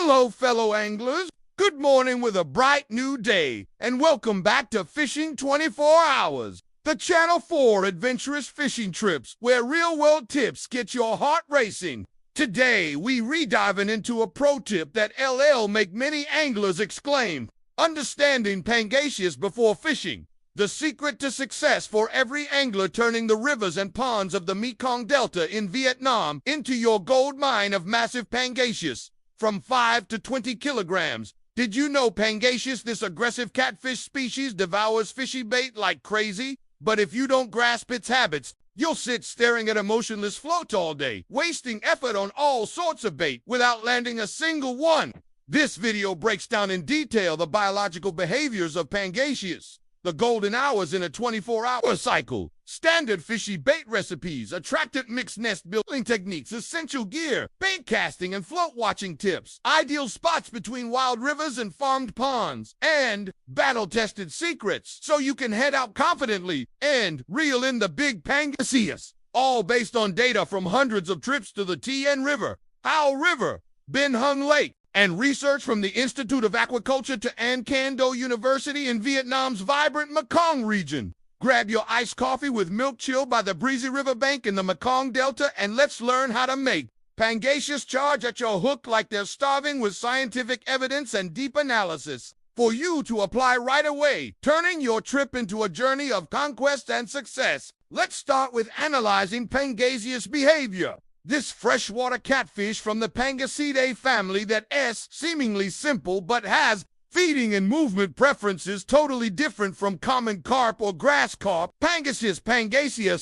Hello, fellow anglers. Good morning with a bright new day, and welcome back to Fishing 24 Hours, the Channel 4 adventurous fishing trips where real-world tips get your heart racing. Today, we re-diving into a pro tip that LL make many anglers exclaim, understanding Pangasius before fishing. The secret to success for every angler turning the rivers and ponds of the Mekong Delta in Vietnam into your gold mine of massive Pangasius, from 5 to 20 kilograms. Did you know Pangasius, this aggressive catfish species, devours fishy bait like crazy? But if you don't grasp its habits, you'll sit staring at a motionless float all day, wasting effort on all sorts of bait without landing a single one. This video breaks down in detail the biological behaviors of Pangasius, the golden hours in a 24-hour cycle, standard fishy bait recipes, attractive mixed nest building techniques, essential gear, bait casting and float watching tips, ideal spots between wild rivers and farmed ponds, and battle-tested secrets so you can head out confidently and reel in the big Pangasius. All based on data from hundreds of trips to the Tien River, Hao River, Ben Hung Lake, and research from the Institute of Aquaculture to An Can Do University in Vietnam's vibrant Mekong region. Grab your iced coffee with milk chill by the breezy riverbank in the Mekong Delta, and let's learn how to make Pangasius charge at your hook like they're starving, with scientific evidence and deep analysis for you to apply right away, turning your trip into a journey of conquest and success. Let's start with analyzing Pangasius behavior. This freshwater catfish from the Pangasiidae family that's seemingly simple but has feeding and movement preferences totally different from common carp or grass carp. Pangasius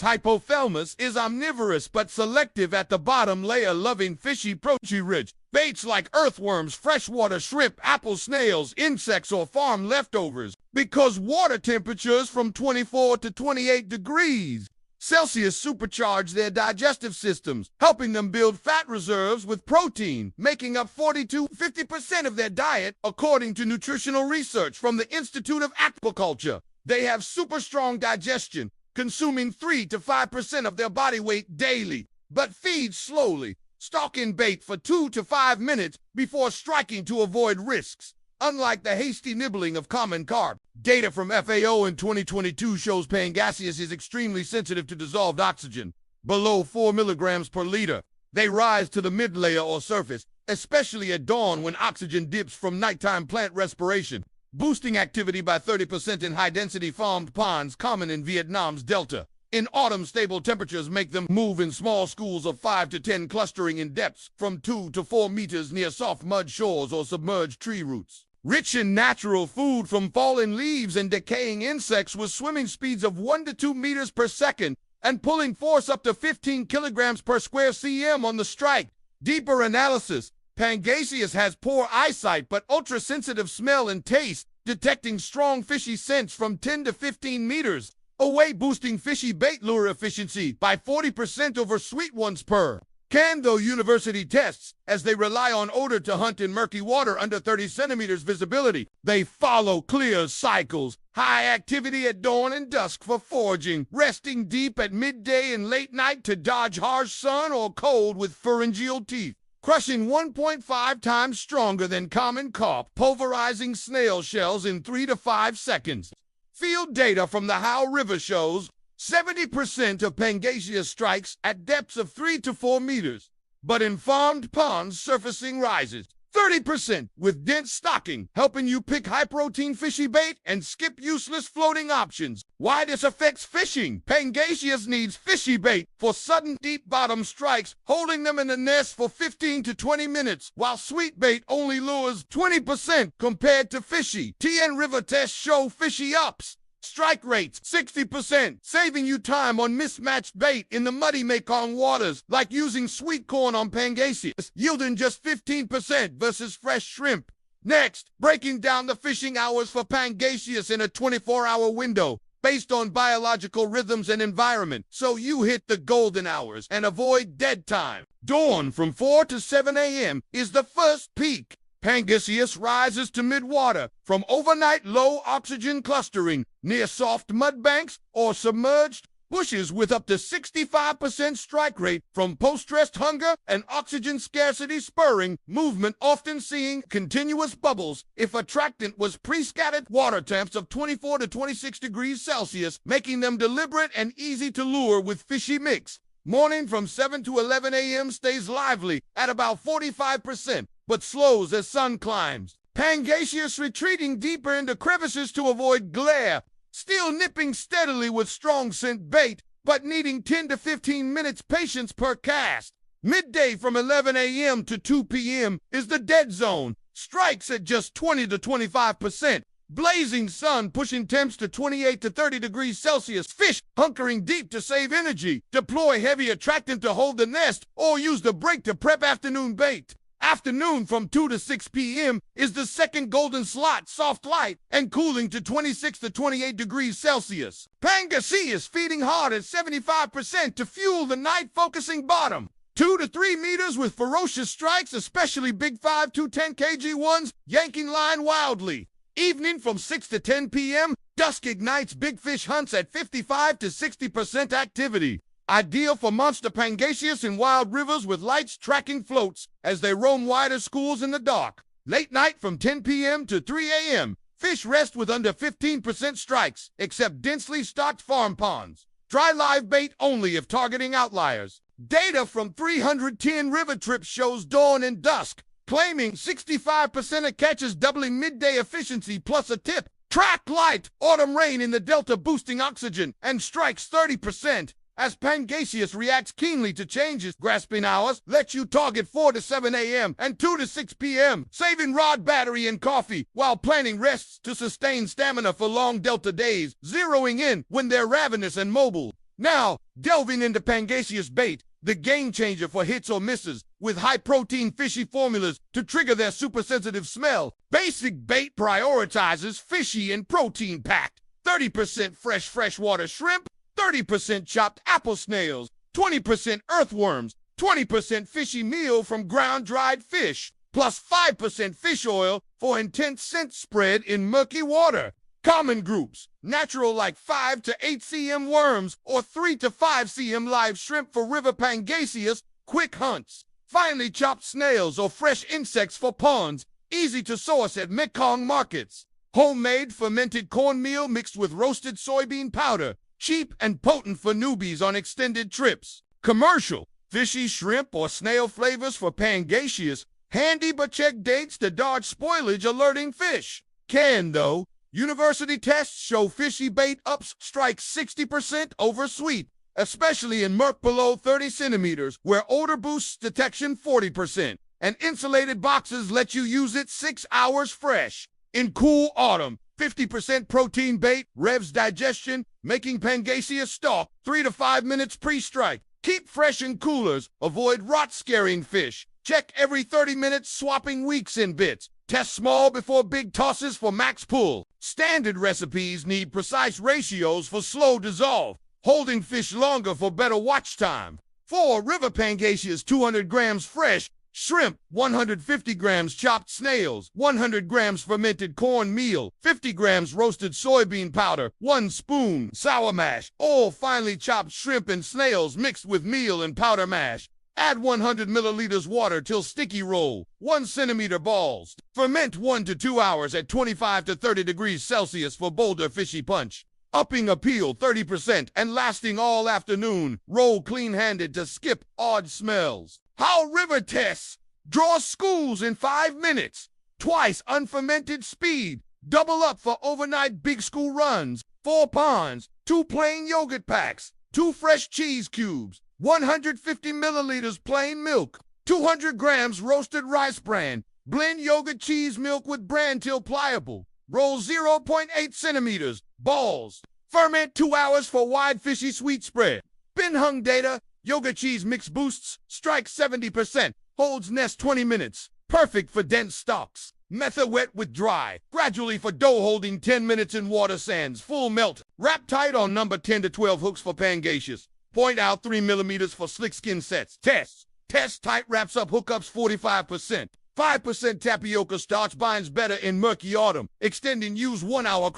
hypothalmus is omnivorous but selective at the bottom layer, loving fishy protein-rich baits like earthworms, freshwater shrimp, apple snails, insects, or farm leftovers, because water temperatures from 24 to 28 degrees Celsius supercharge their digestive systems, helping them build fat reserves with protein, making up 40 to 50% of their diet, according to nutritional research from the Institute of Aquaculture. They have super strong digestion, consuming 3 to 5% of their body weight daily, but feed slowly, stalking bait for 2 to 5 minutes before striking to avoid risks. Unlike the hasty nibbling of common carp, data from FAO in 2022 shows Pangasius is extremely sensitive to dissolved oxygen. Below 4 milligrams per liter, they rise to the mid-layer or surface, especially at dawn when oxygen dips from nighttime plant respiration, boosting activity by 30% in high-density farmed ponds common in Vietnam's delta. In autumn, stable temperatures make them move in small schools of 5 to 10, clustering in depths from 2 to 4 meters near soft mud shores or submerged tree roots. Rich in natural food from fallen leaves and decaying insects, with swimming speeds of 1 to 2 meters per second and pulling force up to 15 kilograms per square cm on the strike. Deeper analysis: Pangasius has poor eyesight but ultra-sensitive smell and taste, detecting strong fishy scents from 10 to 15 meters away, boosting fishy bait lure efficiency by 40% over sweet ones per Can Do University tests, as they rely on odor to hunt in murky water under 30 centimeters visibility. They follow clear cycles, high activity at dawn and dusk for foraging, resting deep at midday and late night to dodge harsh sun or cold with pharyngeal teeth, crushing 1.5 times stronger than common carp, pulverizing snail shells in 3 to 5 seconds. Field data from the Hao River shows 70% of Pangasius strikes at depths of 3 to 4 meters, but in farmed ponds surfacing rises 30%, with dense stocking, helping you pick high-protein fishy bait and skip useless floating options. Why this affects fishing? Pangasius needs fishy bait for sudden deep-bottom strikes, holding them in the nest for 15 to 20 minutes, while sweet bait only lures 20% compared to fishy. Tien River tests show fishy ups strike rates 60%, saving you time on mismatched bait in the muddy Mekong waters, like using sweet corn on Pangasius, yielding just 15% versus fresh shrimp. Next, breaking down the fishing hours for Pangasius in a 24-hour window, based on biological rhythms and environment, so you hit the golden hours and avoid dead time. Dawn from 4 to 7 a.m. is the first peak. Pangasius rises to mid-water from overnight low oxygen clustering near soft mud banks or submerged Bushes with up to 65% strike rate from post-stress hunger and oxygen scarcity spurring movement, often seeing continuous bubbles if attractant was pre-scattered. Water temps of 24 to 26 degrees Celsius, making them deliberate and easy to lure with fishy mix. Morning from 7 to 11 a.m. stays lively at about 45%, but slows as sun climbs. Pangasius retreating deeper into crevices to avoid glare, still nipping steadily with strong scent bait, but needing 10 to 15 minutes patience per cast. Midday from 11 a.m. to 2 p.m. is the dead zone, strikes at just 20 to 25%. Blazing sun pushing temps to 28 to 30 degrees Celsius. Fish hunkering deep to save energy, deploy heavy attractant to hold the nest, or use the break to prep afternoon bait. Afternoon from 2 to 6 p.m. is the second golden slot, soft light and cooling to 26 to 28 degrees Celsius. Pangasius feeding hard at 75% to fuel the night, focusing bottom. 2 to 3 meters with ferocious strikes, especially big 5 to 10 kg ones, yanking line wildly. Evening from 6 to 10 p.m., dusk ignites big fish hunts at 55 to 60% activity. Ideal for monster Pangasius in wild rivers with lights tracking floats as they roam wider schools in the dark. Late night from 10 p.m. to 3 a.m., fish rest with under 15% strikes, except densely stocked farm ponds. Try live bait only if targeting outliers. Data from 310 river trips shows dawn and dusk, claiming 65% of catches, doubling midday efficiency plus a tip. Track light, autumn rain in the delta boosting oxygen, and strikes 30%. As Pangasius reacts keenly to changes, grasping hours let you target 4 to 7 a.m. and 2 to 6 p.m., saving rod battery and coffee, while planning rests to sustain stamina for long delta days, zeroing in when they're ravenous and mobile. Now, delving into Pangasius bait, the game changer for hits or misses, with high-protein fishy formulas to trigger their super-sensitive smell. Basic bait prioritizes fishy and protein-packed. 30% fresh freshwater shrimp, 30% chopped apple snails, 20% earthworms, 20% fishy meal from ground-dried fish, plus 5% fish oil for intense scent spread in murky water. Common groups, natural like 5 to 8 cm worms or 3 to 5 cm live shrimp for river Pangasius, quick hunts. Finely chopped snails or fresh insects for ponds, easy to source at Mekong markets. Homemade fermented cornmeal mixed with roasted soybean powder, cheap and potent for newbies on extended trips. Commercial, fishy shrimp or snail flavors for Pangasius, handy but check dates to dodge spoilage alerting fish. Canned though, university tests show fishy bait ups strike 60% over sweet, especially in murk below 30 centimeters, where odor boosts detection 40%, and insulated boxes let you use it 6 hours fresh. In cool autumn, 50% protein bait revs digestion, making Pangasius stalk 3 to 5 minutes pre-strike. Keep fresh in coolers, avoid rot-scaring fish. Check every 30 minutes, swapping weeks in bits. Test small before big tosses for max pull. Standard recipes need precise ratios for slow dissolve, holding fish longer for better watch time. For river Pangasius, 200 grams fresh, shrimp, 150 grams chopped snails, 100 grams fermented cornmeal, 50 grams roasted soybean powder, 1 spoon sour mash, all finely chopped shrimp and snails mixed with meal and powder mash. Add 100 milliliters water till sticky roll, 1 centimeter balls. Ferment 1 to 2 hours at 25 to 30 degrees Celsius for bolder fishy punch. Upping appeal 30% and lasting all afternoon. Roll clean-handed to skip odd smells. How river tests. Draw schools in 5 minutes. Twice unfermented speed. Double up for overnight big school runs. 4 ponds, 2 plain yogurt packs, 2 fresh cheese cubes, 150 milliliters plain milk, 200 grams roasted rice bran. Blend yogurt cheese milk with bran till pliable. Roll 0.8 centimeters. Balls. Ferment 2 hours for wide fishy sweet spread. Bin hung data. Yogurt cheese mix boosts. Strike 70%. Holds nest 20 minutes. Perfect for dense stocks. Method wet with dry. Gradually for dough holding 10 minutes in water sands. Full melt. Wrap tight on number 10 to 12 hooks for Pangasius. Point out 3 millimeters for slick skin sets. Test. Test tight wraps up hookups 45%. 5% tapioca starch binds better in murky autumn. Extending use 1 hour.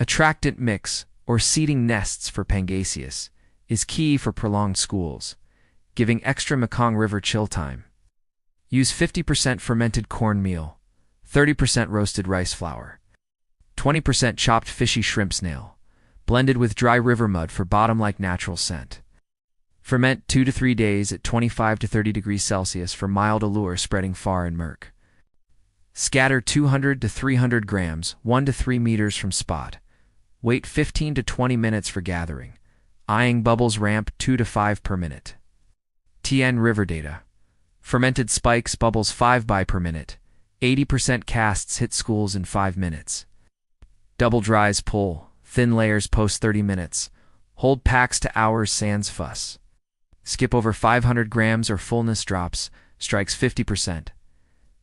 Attractant mix or seeding nests for Pangasius. is key for prolonged schools, giving extra Mekong River chill time. Use 50% fermented cornmeal, 30% roasted rice flour, 20% chopped fishy shrimp snail, blended with dry river mud for bottom-like natural scent. Ferment 2 to 3 days at 25 to 30 degrees Celsius for mild allure spreading far in murk. Scatter 200 to 300 grams, 1 to 3 meters from spot. Wait 15 to 20 minutes for gathering. Eyeing bubbles ramp 2 to 5 per minute. TN River data. Fermented spikes bubbles 5 by per minute. 80% casts hit schools in 5 minutes. Double dries pull. Thin layers post 30 minutes. Hold packs to hours sans fuss. Skip over 500 grams or fullness drops. Strikes 50%.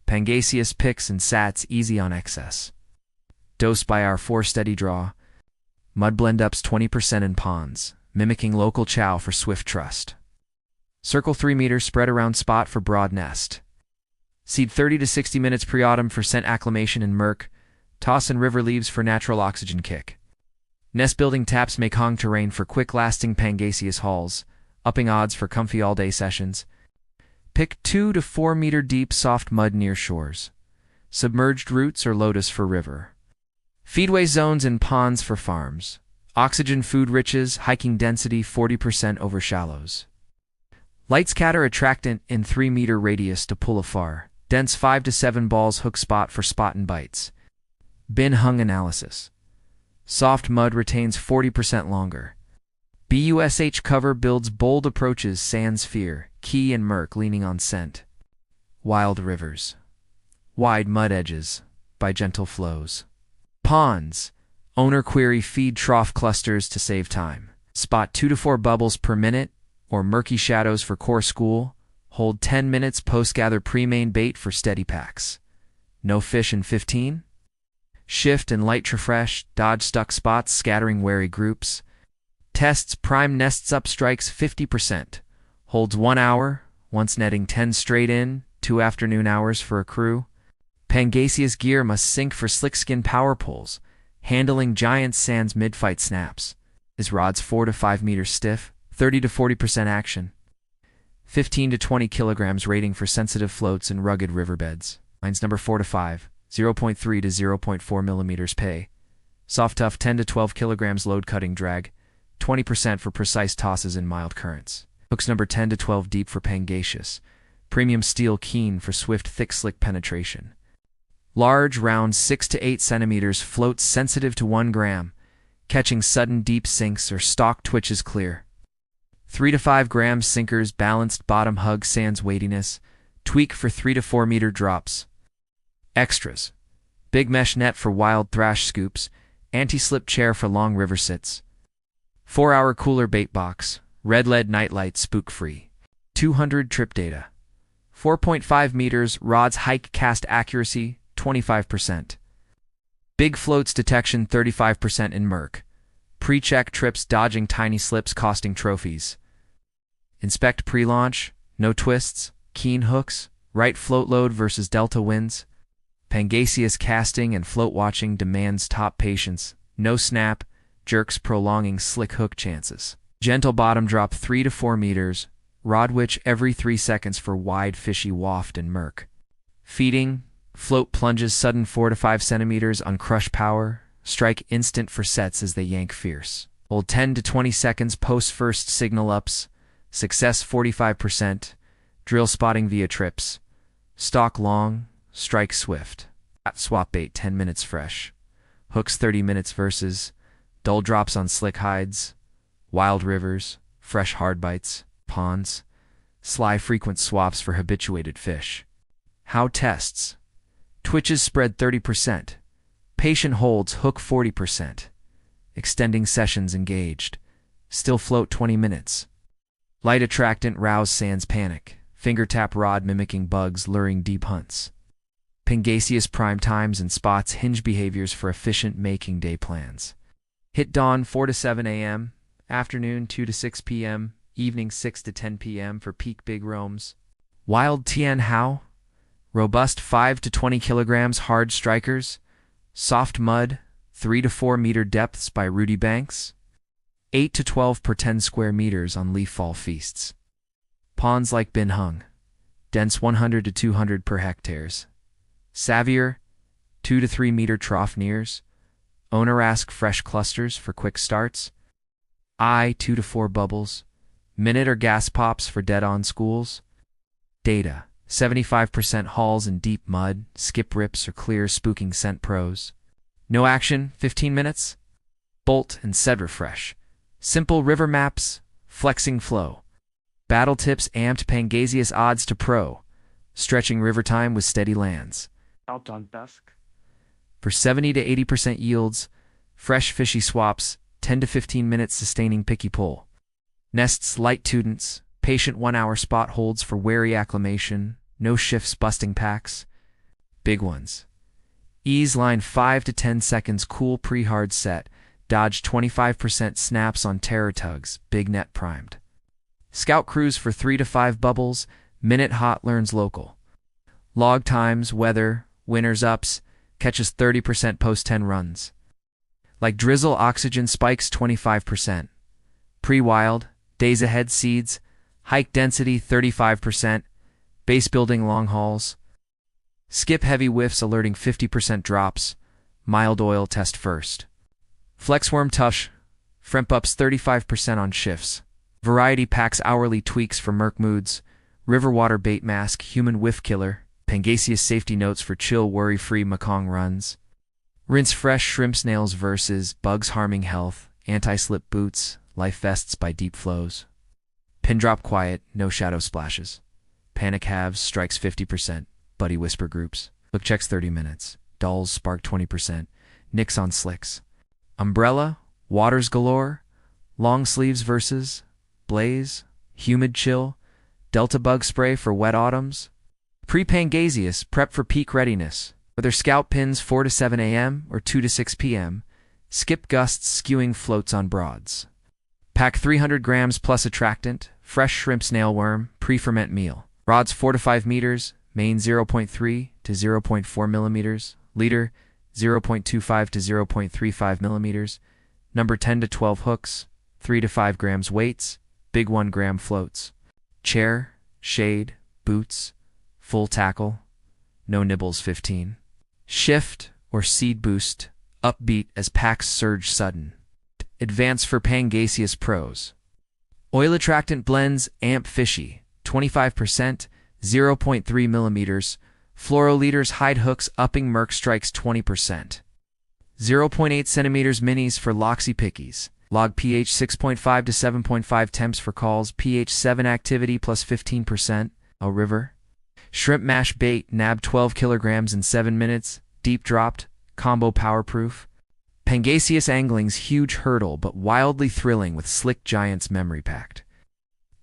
Pangasius picks and sats easy on excess. Dose by our 4 steady draw. Mud blend ups 20% in ponds, mimicking local chow for swift trust. Circle 3 meters spread around spot for broad nest. Seed 30 to 60 minutes pre-autumn for scent acclimation in murk. Toss in river leaves for natural oxygen kick. Nest building taps Mekong terrain for quick-lasting Pangasius hauls, upping odds for comfy all-day sessions. Pick 2 to 4 meter deep soft mud near shores. Submerged roots or lotus for river. Feedway zones and ponds for farms. Oxygen food riches, hiking density 40% over shallows. Light scatter attractant in 3 meter radius to pull afar. Dense 5 to 7 balls hook spot for spot and bites. Bin hung analysis. Soft mud retains 40% longer. BUSH cover builds bold approaches sans fear, key and murk leaning on scent. Wild rivers. Wide mud edges, by gentle flows. Ponds. Owner query feed trough clusters to save time. Spot 2 to 4 bubbles per minute, or murky shadows for core school. Hold 10 minutes post-gather pre-main bait for steady packs. No fish in 15? Shift and light refresh, dodge stuck spots scattering wary groups. Tests prime nests up strikes 50%. Holds 1 hour, once netting 10 straight in, 2 afternoon hours for a crew. Pangasius gear must sync for slick-skin power pulls, handling giant sands mid-fight snaps. His rods 4 to 5 meters stiff, 30 to 40% action. 15 to 20 kilograms rating for sensitive floats and rugged riverbeds. Lines number 4 to 5, 0.3 to 0.4 millimeters pay. Soft tough 10 to 12 kilograms load cutting drag, 20% for precise tosses in mild currents. Hooks number 10 to 12 deep for Pangasius. Premium steel keen for swift thick slick penetration. Large, round 6 to 8 centimeters floats sensitive to 1 gram, catching sudden deep sinks or stalk twitches clear. 3 to 5 grams sinkers balanced bottom hug sans weightiness, tweak for 3 to 4 meter drops. Extras. Big mesh net for wild thrash scoops, anti-slip chair for long river sits. 4-hour cooler bait box, red lead nightlight spook-free. 200 trip data. 4.5 meters rods hike cast accuracy 25%. Big floats detection 35% in murk. Pre-check trips dodging tiny slips costing trophies. Inspect pre-launch, no twists, keen hooks, right float load versus delta winds. Pangasius casting and float watching demands top patience, no snap, jerks prolonging slick hook chances. Gentle bottom drop 3 to 4 meters, rod witch every 3 seconds for wide fishy waft and murk. Feeding, float plunges sudden 4 to 5 centimeters on crush power, strike instant for sets as they yank fierce. Hold 10 to 20 seconds post first signal ups, success 45%, drill spotting via trips. Stalk long, strike swift. Swap bait 10 minutes fresh. Hooks 30 minutes versus, dull drops on slick hides, wild rivers, fresh hard bites, ponds, sly frequent swaps for habituated fish. How tests. Twitches spread 30%. Patient holds hook 40%. Extending sessions engaged. Still float 20 minutes. Light attractant rouse sans panic. Finger tap rod mimicking bugs luring deep hunts. Pangasius prime times and spots hinge behaviors for efficient making day plans. Hit dawn 4 to 7 a.m., afternoon 2 to 6 p.m., evening 6 to 10 p.m. for peak big roams. Wild Tien How? Robust 5 to 20 kilograms hard strikers. Soft mud, 3 to 4 meter depths by rooty banks. 8 to 12 per 10 square meters on leaf fall feasts. Ponds like Bin Hung, dense 100 to 200 per hectares. Savier, 2 to 3 meter trough nears. Onarask fresh clusters for quick starts. 2 to 4 bubbles. Minute or gas pops for dead-on schools. Data, 75% hauls in deep mud, skip rips or clear spooking scent pros. No action, 15 minutes. Bolt and Cedra fresh. Simple river maps, flexing flow. Battle tips amped Pangasius odds to pro. Stretching river time with steady lands. Out on dusk. For 70 to 80% yields, fresh fishy swaps, 10 to 15 minutes sustaining picky pull. Nests light tudents, patient 1 hour spot holds for wary acclimation, no shifts busting packs. Big ones. Ease line 5 to 10 seconds cool pre-hard set, dodge 25% snaps on terror tugs, big net primed. Scout cruise for 3 to 5 bubbles, minute hot learns local. Log times, weather, winners ups, catches 30% post 10 runs. Like drizzle oxygen spikes 25%. Pre-wild, days ahead seeds, hike density 35%, base building long hauls. Skip heavy whiffs alerting 50% drops, mild oil test first. Flexworm tush, fremp ups 35% on shifts. Variety packs hourly tweaks for murk moods, river water bait mask, human whiff killer, Pangasius safety notes for chill worry-free Mekong runs. Rinse fresh shrimp snails versus bugs harming health, anti-slip boots, life vests by deep flows. Pin drop quiet, no shadow splashes. Panic halves, strikes 50%, buddy whisper groups. Look checks 30 minutes, dulls spark 20%, nicks on slicks. Umbrella, waters galore, long sleeves versus, blaze, humid chill, delta bug spray for wet autumns. Pre-Pangasius, prep for peak readiness. Whether scout pins 4 to 7 a.m. or 2 to 6 p.m., skip gusts skewing floats on broads. Pack 300 grams plus attractant, fresh shrimp snail worm, pre-ferment meal. Rods 4 to 5 meters, main 0.3 to 0.4 millimeters, leader 0.25 to 0.35 millimeters, number 10 to 12 hooks, 3 to 5 grams weights, big 1 gram floats. Chair, shade, boots, full tackle, no nibbles 15. Shift or seed boost, upbeat as packs surge sudden. Advance for Pangasius pros. Oil attractant blends amp fishy, 25%, 0.3 millimeters. Fluoroliters hide hooks upping Merc strikes 20%. 0.8 centimeters minis for Loxy pickies. Log pH 6.5 to 7.5 temps for calls. pH 7 activity plus 15%. A river. Shrimp mash bait, nab 12 kilograms in 7 minutes. Deep dropped. Combo powerproof. Pangasius angling's huge hurdle but wildly thrilling with slick giants memory packed.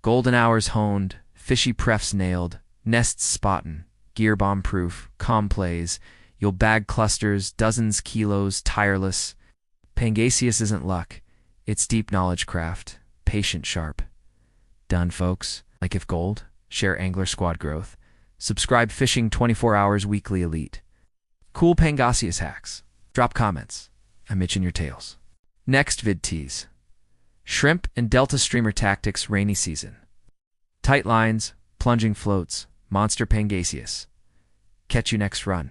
Golden hours honed. Fishy prefs nailed. Nests spottin'. Gear bomb proof. Calm plays. You'll bag clusters. Dozens kilos. Tireless. Pangasius isn't luck. It's deep knowledge craft. Patient sharp. Done, folks. Like if gold. Share Angler Squad growth. Subscribe Fishing 24 Hours Weekly Elite. Cool Pangasius hacks. Drop comments. I'm itching your tails. Next vid tease. Shrimp and Delta streamer tactics rainy season. Tight lines, plunging floats, monster Pangasius. Catch you next run.